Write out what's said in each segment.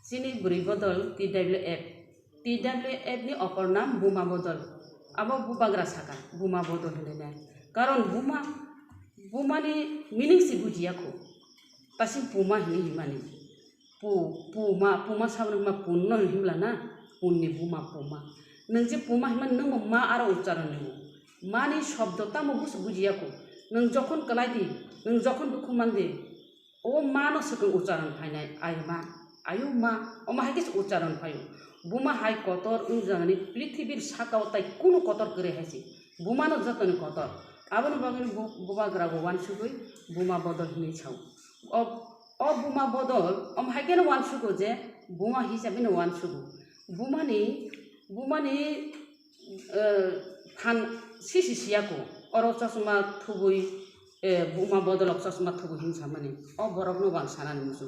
Sini beri bodol TWF. TWF ni opor nam buma bodol. Abo bubagra saka buma bodol hene. Karon buma ni meaning si bujiako. Pasi puma hini himani. Puma sabun ma punno himla na. Punni buma. Nang je puma himan nang ma ara ucharan nibu. Mani শব্দটা mo bus bujiako. Nang jokon kalai di, nang jokon duku mande. O mano sekeng ucharan phainai ayu ma o ma haikis ucharan phayo. Buma hai kotor unjangani prithibir sakao tai kuno kotor kore haisi. Buma no jatoni kotor. Abon bagani buba grago wan sugoi buma bodol hini chau. O buma bodol o ma haikeno wan sugo je buma hisabe no wan sugo. Buma ni than sisi siako oro chasma thubui buma bodol chasma thubui hinsa mani o borok no bang sanani musu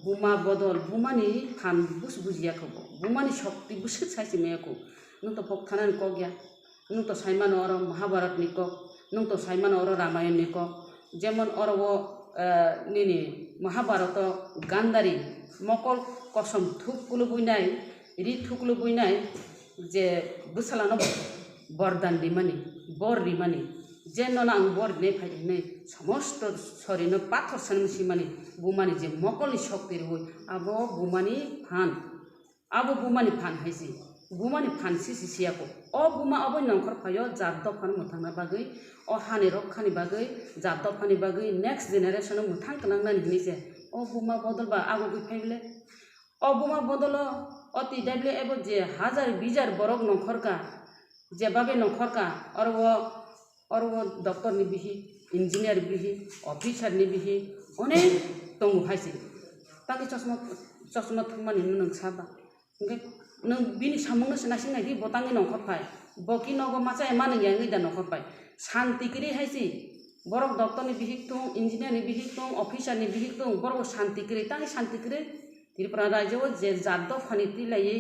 buma bodol buma ni than bus bujiako buma ni shakti bus saisi meko nung to pok thanan ko gya nung to saiman oro mahabharat ni ko nung to saiman oro ramayan ni ko jemon oro wo nini mahabharat gandari mokol kosam thukulu buinai ri thukulu buinai je busalano বরদান দিমানি বর রিমানি যেন না বর নে ফাইলে নে সমস্ত শরীর পাথর সানমিসিমানি বুমানি যে মকলি শক্তির হই আবো বুমানি ফান হাইছি বুমানি ফান সিসি সিয়াকো অ বুমা অবৈ নংখর ফায়ো জাত ফান মুথাংনা বাগৈ অ হানি রক্ষানি বাগৈ জাত ফানি বাগৈ নেক্সট জেনারেশন মুথাং কনাংনানি হিনিছে অ বুমা বদল বা আগো গৈ ফাইলে অ বুমা বদল অতি ডাবলে এব যে হাজার বিজার বরক নংখরকা जेबाबे नखरका और वो डॉक्टर नि बिहि इंजीनियर बिहि ऑफिसर नि बिहि अनेक दंग फाइसि ताकि चश्मा थुमानि नों साबा ओंके नों बिनि सामुंनो सनासि नायदि बतांनि नखर फाय बकि नगो माचा एमानि यांगै दा नखर फाय शांति करि हाइसि बरक डॉक्टर नि बिहि तो इंजीनियर नि बिहि तो ऑफिसर नि बिहि तो बरक शांति करि ताकि शांति करि त्रिपुरा राज्य जे जाद फानि तिलायै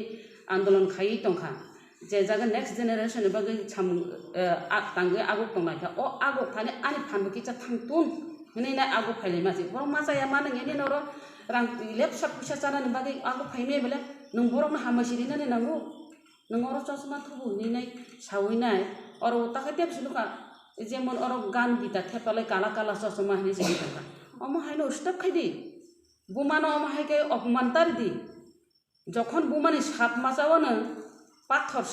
आंदोलन खायै तंखा जे जागोन नेक्स्ट जेनेरेशन बागै साम तांगै आगो तंनायखा अ आगो थाने आनि फानबो किचा थांतुन हनै आगो फाइले मासि बर मासाया मा नों एनि नरो रां लेप सब फैसा जानानै बागै आगो फाइमे बेले नों बरकनो हामासिरि नानै नांगौ नों अर चसमा थुबु हनैनाय सावैनाय अर ताखै देबसुलुका जेमन अर गान दिता थेपालाय काला काला चसमा हनै जिनि थांखा अमा हायनो स्टप खाइदि बुमानो अमा हायकै अपमानतार दि যখন বুমানি সাপ মাজাওনো পাথর